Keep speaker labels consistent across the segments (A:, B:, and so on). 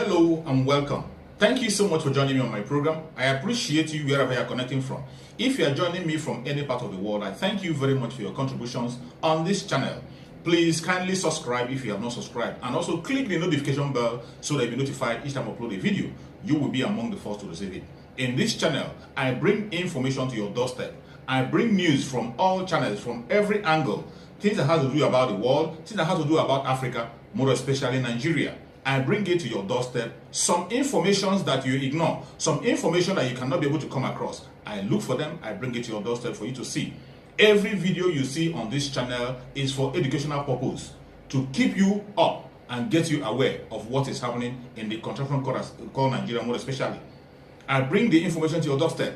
A: Hello and welcome. Thank you so much for joining me on my program. I appreciate you wherever you are connecting from. If you are joining me from any part of the world, I thank you very much for your contributions on this channel. Please kindly subscribe if you have not subscribed, and also click the notification bell so that you'll be notified each time I upload a video. You will be among the first to receive it. In this channel, I bring information to your doorstep. I bring news from all channels, from every angle. Things that have to do about the world, things that have to do about Africa, more especially Nigeria. I bring it to your doorstep. Some information that you ignore, some information that you cannot be able to come across, I look for them, I bring it to your doorstep for you to see. Every video you see on this channel is for educational purpose, to keep you up and get you aware of what is happening in the contraction called Nigeria, more especially. I bring the information to your doorstep.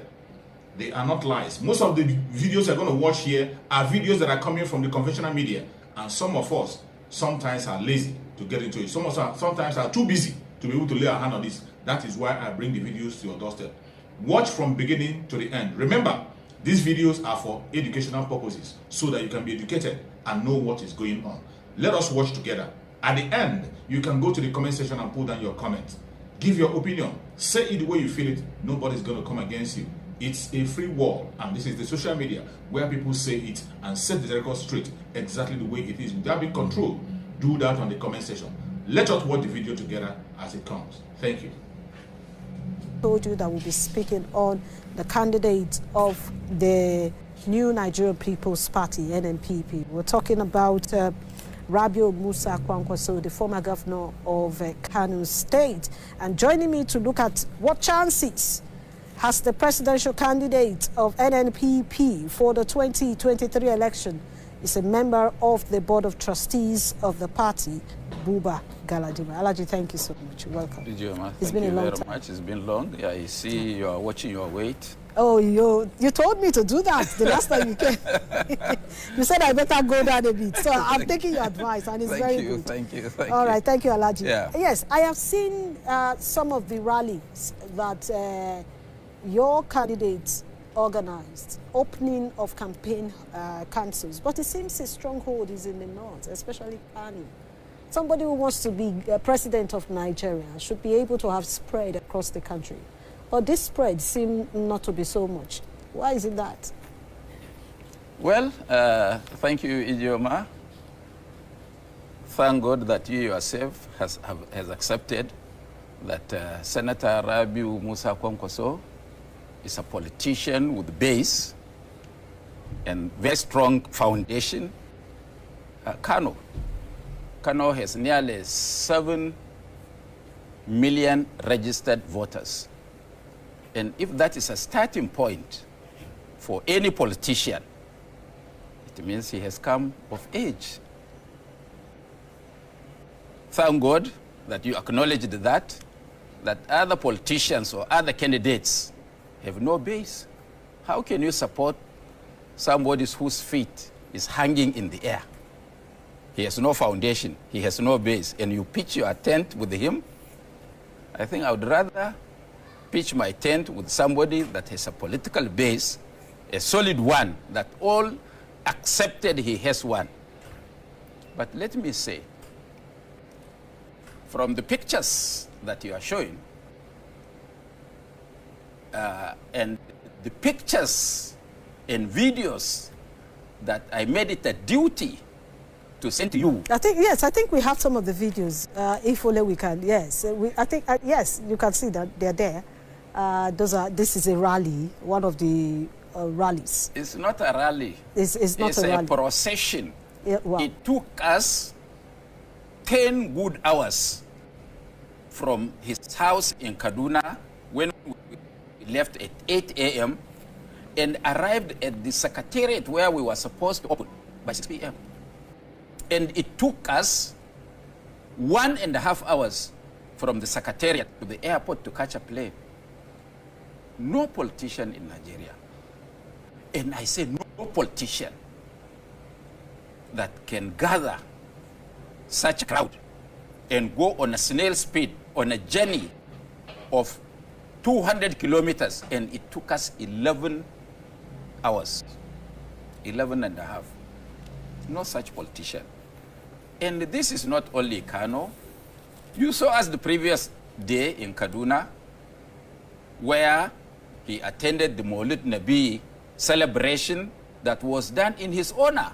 A: They are not lies. Most of the videos you're going to watch here are videos that are coming from the conventional media, and some of us sometimes are lazy to get into it. Some of us sometimes are too busy to be able to lay our hand on this. That is why I bring the videos to your doorstep. Watch from beginning to the end. Remember, these videos are for educational purposes, so that you can be educated and know what is going on. Let us watch together. At the end, you can go to the comment section and put down your comment. Give your opinion. Say it the way you feel it. Nobody's going to come against you. It's a free world, and this is the social media where people say it and set the record straight exactly the way it is without being controlled. Do that on the comment section. Let us watch the video together as it comes. Thank you.
B: Told you that we'll be speaking on the candidate of the New Nigerian People's Party, NNPP. We're talking about Rabiu Musa Kwankwaso, the former governor of Kano State. And joining me to look at what chances has the presidential candidate of NNPP for the 2023 election is a member of the Board of Trustees of the party, Buba Galadima. Alaji, thank you so much. Welcome.
C: It's been a long time. Much. It's been long. Yeah, I see you are watching your weight.
B: Oh, you told me to do that the last time you came. You said I better go down a bit. So I'm taking your advice, and it's very good.
C: Thank you.
B: All right, thank you, Alaji.
C: Yeah.
B: Yes, I have seen some of the rallies that your candidates organized, opening of campaign councils, but it seems a stronghold is in the north, especially Kano. Somebody who wants to be president of Nigeria should be able to have spread across the country. But this spread seems not to be so much. Why is it that?
C: Well, thank you, Ijeoma. Thank God that you yourself has accepted that Senator Rabiu Musa Kwankwaso is a politician with base and very strong foundation. Kano has nearly 7 million registered voters. And if that is a starting point for any politician, it means he has come of age. Thank God that you acknowledged that other politicians or other candidates have no base. How can you support somebody whose feet is hanging in the air? He has no foundation, he has no base, and you pitch your tent with him? I think I would rather pitch my tent with somebody that has a political base, a solid one, that all accepted he has one. But let me say, from the pictures that you are showing, and the pictures and videos that I made it a duty to send to you.
B: I think we have some of the videos, if only we can. Yes, yes, you can see that they're there. This is a rally, one of the rallies.
C: It's not a rally.
B: It's not a rally.
C: It's a procession.
B: Yeah, wow.
C: It took us 10 good hours from his house in Kaduna when we left at 8 a.m. and arrived at the secretariat where we were supposed to open by 6 p.m. And it took us 1.5 hours from the secretariat to the airport to catch a plane. No politician in Nigeria, and I say no politician, that can gather such a crowd and go on a snail speed on a journey of 200 kilometers, and it took us 11 hours, 11.5. No such politician. And this is not only Kano. You saw us the previous day in Kaduna, where he attended the Maulid Nabi celebration that was done in his honor.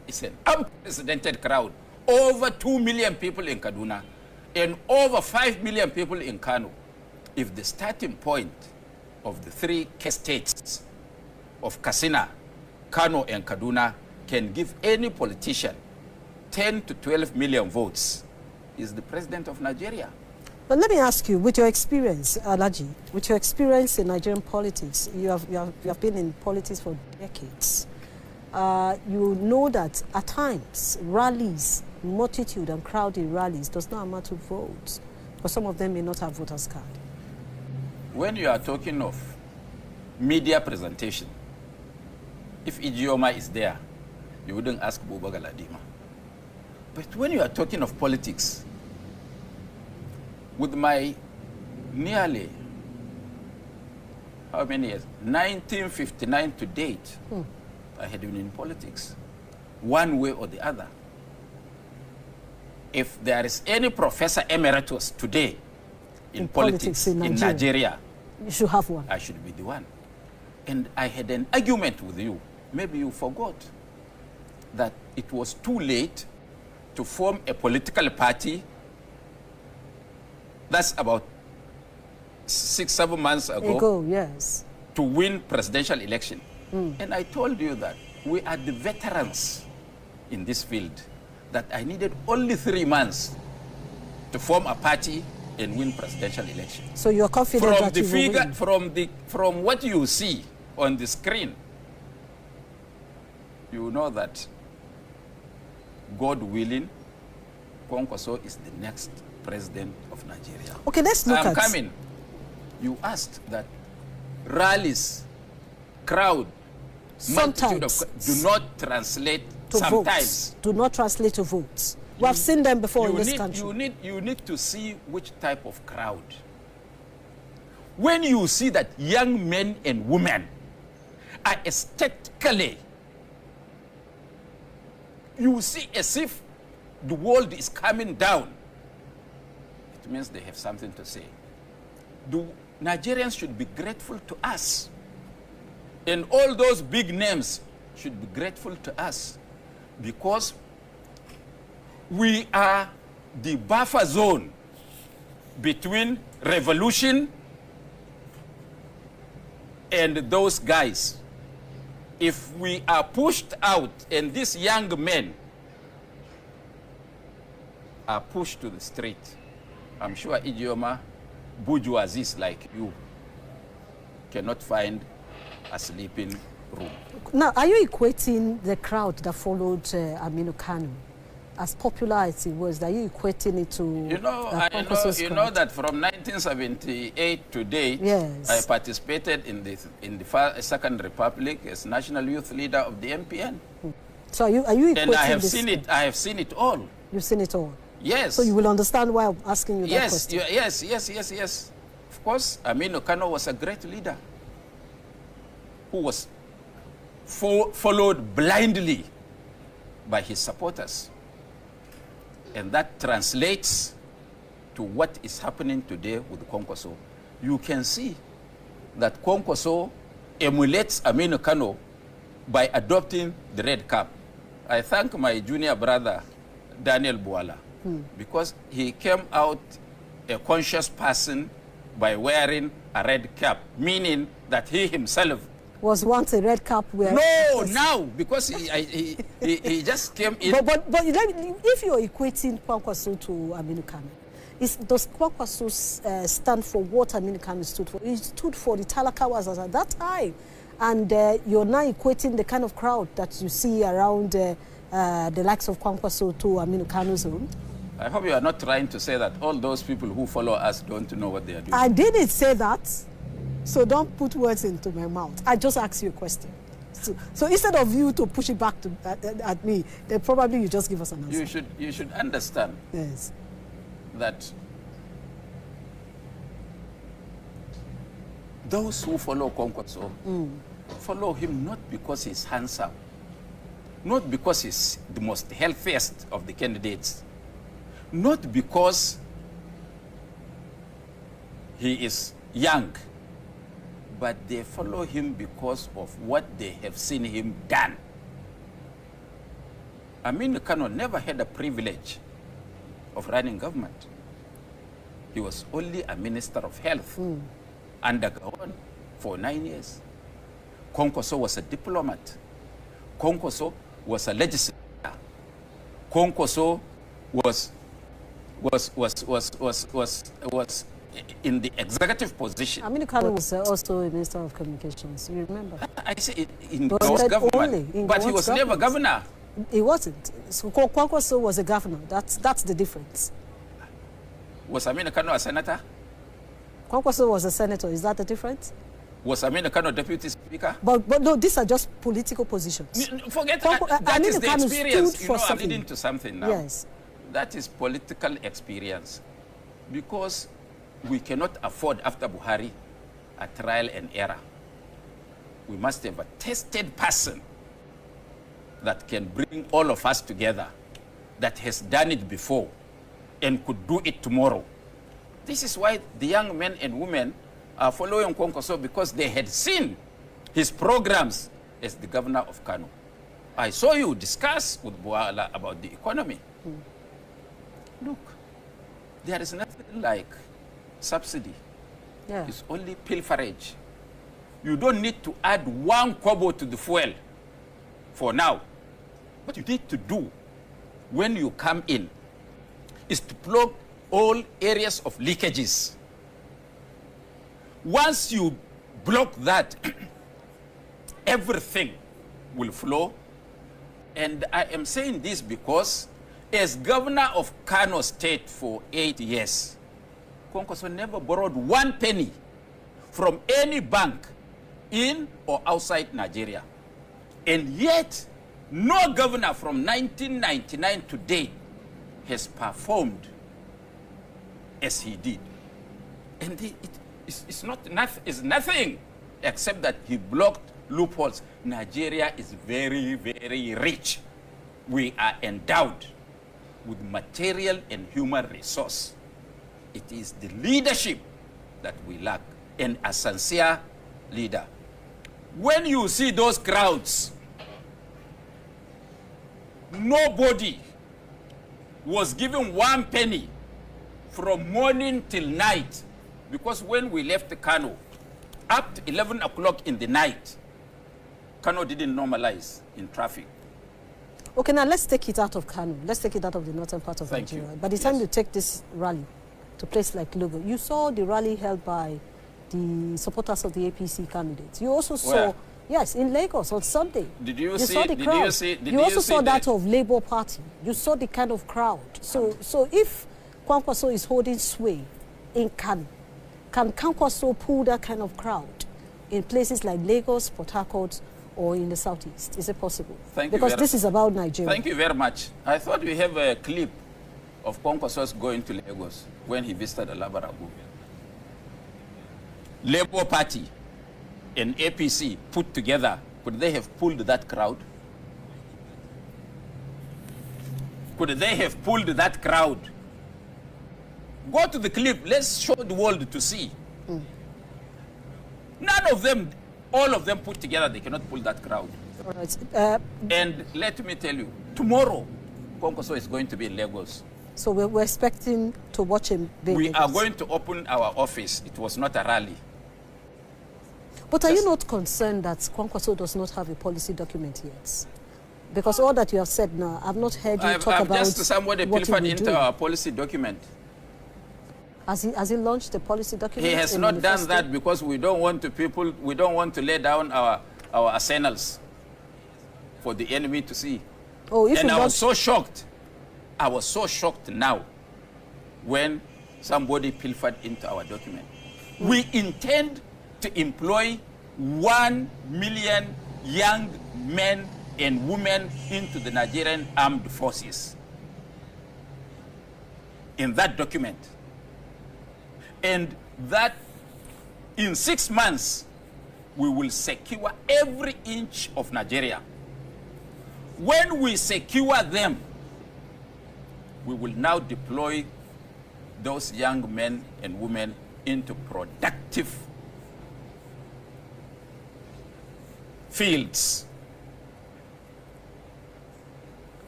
C: It's an unprecedented crowd. Over 2 million people in Kaduna and over 5 million people in Kano. If the starting point of the three states of Katsina, Kano, and Kaduna can give any politician 10 to 12 million votes, is the president of Nigeria.
B: But let me ask you, with your experience, Alhaji, with your experience in Nigerian politics, you have been in politics for decades. You know that at times, rallies, multitude and crowded rallies does not amount to votes, because some of them may not have voters' card.
C: When you are talking of media presentation, if Ijeoma is there, you wouldn't ask Buba Galadima. But when you are talking of politics, with my nearly, how many years? 1959 to date, I had been in politics, one way or the other. If there is any professor emeritus today in politics in Nigeria,
B: you should have one.
C: I should be the one. And I had an argument with you. Maybe you forgot that it was too late to form a political party. That's about 6-7 months ago.
B: Yes.
C: To win presidential election. And I told you that we are the veterans in this field, that I needed only 3 months to form a party and win presidential election.
B: So you're confident
C: from
B: that
C: the
B: you
C: figure,
B: will win?
C: from what you see on the screen, you know that, God willing, Kwankwaso is the next president of Nigeria.
B: Okay, let's look
C: I'm coming. You asked that rallies, crowd, multitude of, do not translate
B: to
C: sometimes.
B: Votes. Do not translate to votes. We have seen them before in this country.
C: You need to see which type of crowd. When you see that young men and women are aesthetically, you see as if the world is coming down, it means they have something to say. The Nigerians should be grateful to us. And all those big names should be grateful to us, because we are the buffer zone between revolution and those guys. If we are pushed out and these young men are pushed to the street, I'm sure Ijeoma bourgeoisies like you cannot find a sleeping room.
B: Now, are you equating the crowd that followed Aminu Kanu, as popular as it was, are you equating it to
C: you know that from 1978 to date,
B: yes,
C: I participated in the Second Republic as National Youth Leader of the MPN.
B: So are you equating
C: and I have seen it. I have seen it all.
B: You've seen it all.
C: Yes.
B: So you will understand why I'm asking you that question.
C: Yes. Of course, Aminu Kanu was a great leader who was followed blindly by his supporters. And that translates to what is happening today with Kwankwaso. You can see that Kwankwaso emulates Aminu Kanu by adopting the red cap. I thank my junior brother, Daniel Bwala, because he came out a conscious person by wearing a red cap, meaning that he himself
B: was once a red cap wearer.
C: No, now, because he just came in.
B: But if you're equating Kwankwaso to Aminu Kanu, does Kwankwaso stand for what Aminu Kanu stood for? He stood for the Talakawas at that time. And you're now equating the kind of crowd that you see around the likes of Kwankwaso to Aminu Kanu's own.
C: I hope you are not trying to say that all those people who follow us don't know what they are doing.
B: I didn't say that. So don't put words into my mouth. I just asked you a question. So instead of you to push it back at me, then probably you just give us an answer.
C: You should understand,
B: yes,
C: that those who follow Kwankwaso follow him not because he's handsome, not because he's the most healthiest of the candidates, not because he is young, but they follow him because of what they have seen him done. Nnamdi Kanu never had a privilege of running government. He was only a minister of health under Gowon for 9 years. Konkoso was a diplomat. Konkoso was a legislator. Konkoso was in the executive position.
B: Nnamdi Kanu was also a minister of communications. You remember?
C: I say in Gowon's government, but he was never governor.
B: He wasn't. So Kwankwaso was a governor. That's the difference.
C: Was Nnamdi Kanu a senator?
B: Kwankwaso was a senator. Is that the difference?
C: Was Nnamdi Kanu deputy speaker?
B: But no, these are just political positions.
C: Forget that is the experience. You know, I'm leading to something now.
B: Yes.
C: That is political experience. Because we cannot afford, after Buhari, a trial and error. We must have a tested person that can bring all of us together, that has done it before and could do it tomorrow. This is why the young men and women are following Kwankwaso, because they had seen his programs as the governor of Kano. I saw you discuss with Buala about the economy. Look, there is nothing like subsidy.
B: Yeah.
C: It's only pilferage. You don't need to add 1 kobo to the fuel for now. What you need to do when you come in is to plug all areas of leakages. Once you block that, everything will flow. And I am saying this because as governor of Kano State for 8 years, Kwankwaso never borrowed 1 penny from any bank in or outside Nigeria. And yet, no governor from 1999 to date has performed as he did. And it's nothing except that he blocked loopholes. Nigeria is very, very rich. We are endowed with material and human resource. It is the leadership that we lack, and a sincere leader. When you see those crowds, nobody was given 1 penny from morning till night, because when we left Kano, up to 11 o'clock in the night, Kano didn't normalize in traffic.
B: Okay, now let's take it out of Kano. Let's take it out of the northern part of Nigeria. By the time you take this rally to a place like Logo, you saw the rally held by the supporters of the APC candidates. You also saw...
C: Where?
B: Yes, in Lagos on Sunday.
C: Did you
B: saw the crowd. You also saw that of Labour Party. You saw the kind of crowd. So if Kwankwaso is holding sway in Kano, can Kwankwaso pull that kind of crowd in places like Lagos, Port Harcourt, or in the southeast? Is it possible?
C: Thank you.
B: Because this is about Nigeria.
C: Thank you very much. I thought we have a clip of Kwankwaso going to Lagos when he visited Alabaragu. Labour Party and APC put together, could they have pulled that crowd? Could they have pulled that crowd? Go to the clip, let's show the world to see. None of them, all of them put together, they cannot pull that crowd.
B: All right.
C: And let me tell you, tomorrow, Kwankwaso is going to be in Lagos.
B: So we're expecting to watch him.
C: We are going to open our office. It was not a rally.
B: But are you not concerned that Kwankwaso does not have a policy document yet? Because all that you have said now, I've not heard you talk about
C: just somebody pilfered into our policy document.
B: Has he launched the policy document?
C: He has not done that because we don't want to lay down our arsenals for the enemy to see.
B: Oh, if
C: and I was so shocked. I was so shocked now when somebody pilfered into our document. We intend to employ 1 million young men and women into the Nigerian armed forces in that document. And that in 6 months, we will secure every inch of Nigeria. When we secure them, we will now deploy those young men and women into productive fields.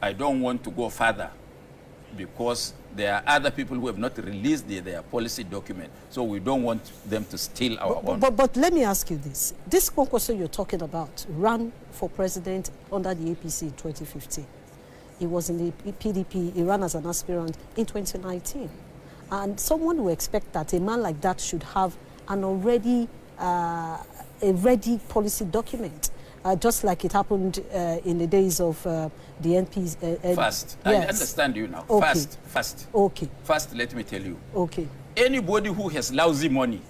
C: I don't want to go further because there are other people who have not released their policy document, so we don't want them to steal our own.
B: But let me ask you this. This Kwankwaso you're talking about ran for president under the APC in 2015. He was in the PDP, he ran as an aspirant in 2019. And someone would expect that a man like that should have an already, a ready policy document. Just like it happened in the days of the NPs.
C: First,
B: yes.
C: I understand you now.
B: Okay.
C: First.
B: Okay.
C: First, let me tell you.
B: Okay.
C: Anybody who has lousy money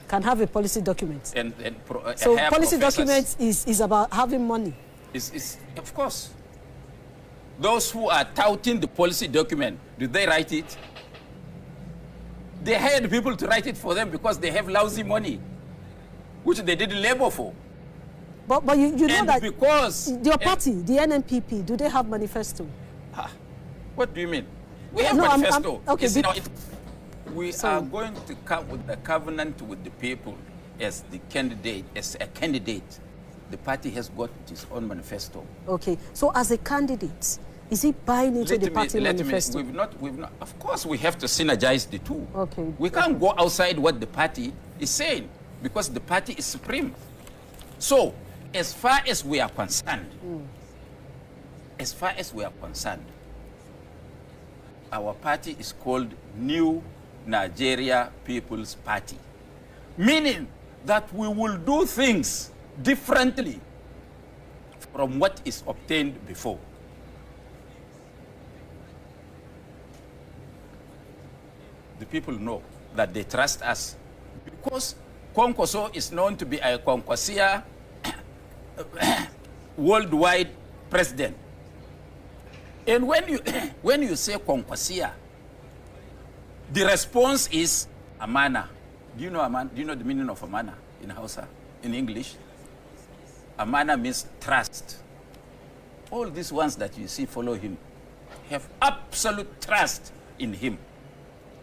B: can have a policy document.
C: So
B: policy documents is about having money.
C: Is of course. Those who are touting the policy document, did they write it? They hired people to write it for them because they have lousy money, which they didn't labor for.
B: But you know that
C: because
B: your party, the NNPP, do they have manifesto?
C: What do you mean? We have manifesto. Okay, we are going to come with the covenant with the people as the candidate, as a candidate. The party has got its own manifesto.
B: Okay, so as a candidate, is he buying into the party manifesto?
C: We've not. Of course, we have to synergize the two.
B: Okay.
C: We can't go outside what the party is saying because the party is supreme. So, as far as we are concerned, our party is called New Nigeria People's Party, meaning that we will do things differently from what is obtained before. The people know that they trust us because Kwankwaso is known to be a Kwankwasia worldwide president. And when you say Kwankwasia, the response is amana. Do you know amana? Do you know the meaning of amana in Hausa, in English? Amana means trust. All these ones that you see follow him have absolute trust in him.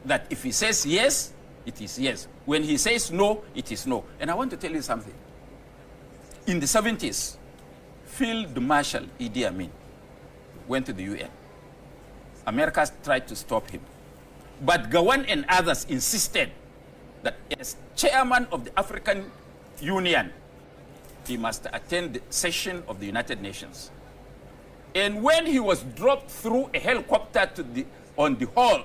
C: That if he says yes, it is yes. When he says no, it is no. And I want to tell you something. In the 70s, Field Marshal Idi Amin went to the UN. America tried to stop him. But Gawan and others insisted that as chairman of the African Union, he must attend the session of the United Nations. And when he was dropped through a helicopter on the hall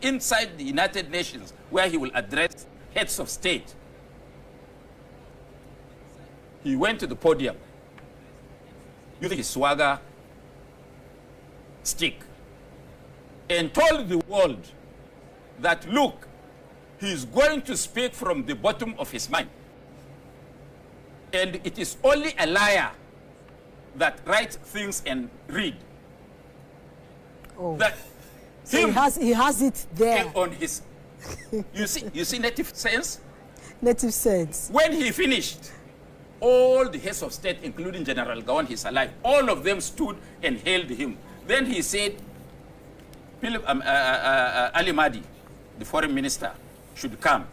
C: inside the United Nations, where he will address heads of state, he went to the podium using his swagger stick and told the world that, look, he's going to speak from the bottom of his mind. And it is only a liar that writes things and read.
B: Oh.
C: That
B: so he has it there.
C: On his, you see native sense?
B: Native sense.
C: When he finished, all the heads of state, including General Gawan, he's alive, all of them stood and hailed him. Then he said, Philip Ali Mahdi, the foreign minister, should come.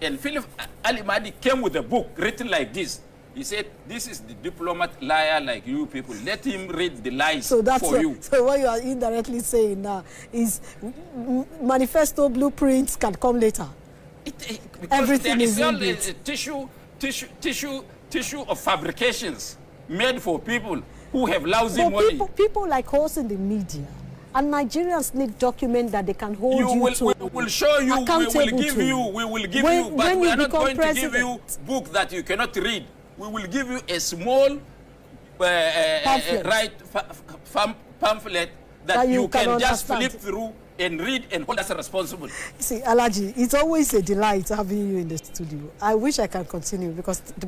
C: And Philip Ali Mahdi came with a book written like this. He said, this is the diplomat liar like you people. Let him read the lies for you.
B: So what you are indirectly saying now is manifesto blueprints can come later. Everything is in it.
C: Tissue of fabrications made for people who have lousy money.
B: People like us in the media and Nigerians need documents that they can hold you to.
C: We will show you, we will give you, but we are not going to give you book that you cannot read. We will give you a small pamphlet that you can just flip through and read and hold us responsible.
B: See, Alaji, it's always a delight having you in the studio. I wish I can continue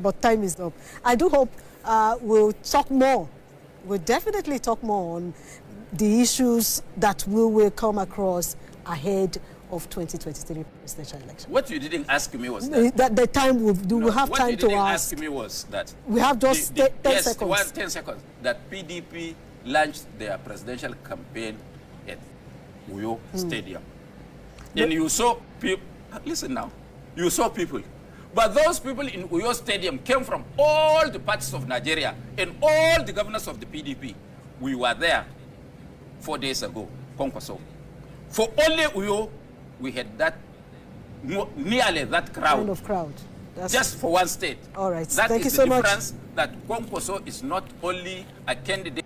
B: but time is up. I do hope we'll talk more. We'll definitely talk more on the issues that we will come across ahead of 2023 presidential election.
C: What you didn't ask me was that
B: the time we'll have time to ask.
C: What you didn't ask me was that
B: we have just 10 seconds.
C: 10 seconds. That PDP launched their presidential campaign at Uyo Stadium. And you saw people, listen now, you saw people. But those people in Uyo Stadium came from all the parts of Nigeria and all the governors of the PDP. We were there 4 days ago, Kwankwaso. For only Uyo, we had that, nearly that crowd.
B: Kind of crowd. That's
C: just for one state.
B: All right.
C: That
B: Thank
C: is
B: you so
C: the
B: much.
C: difference, that Kwankwaso is not only a candidate.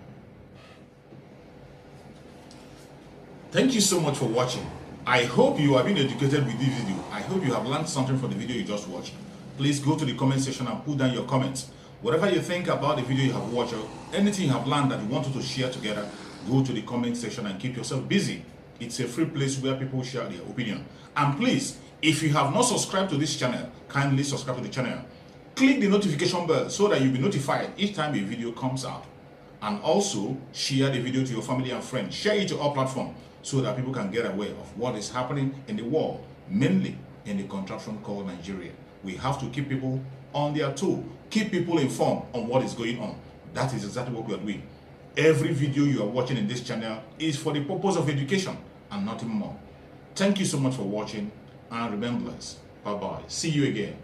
A: Thank you so much for watching. I hope you have been educated with this video. I hope you have learned something from the video you just watched. Please go to the comment section and put down your comments. Whatever you think about the video you have watched, or anything you have learned that you wanted to share together, go to the comment section and keep yourself busy. It's a free place where people share their opinion. And please, if you have not subscribed to this channel, kindly subscribe to the channel. Click the notification bell so that you'll be notified each time a video comes out. And also, share the video to your family and friends. Share it to all platforms so that people can get aware of what is happening in the world, mainly in the contraption called Nigeria. We have to keep people on their toe, keep people informed on what is going on. That is exactly what we are doing. Every video you are watching in this channel is for the purpose of education and nothing more. Thank you so much for watching, and remember, bye-bye. See you again.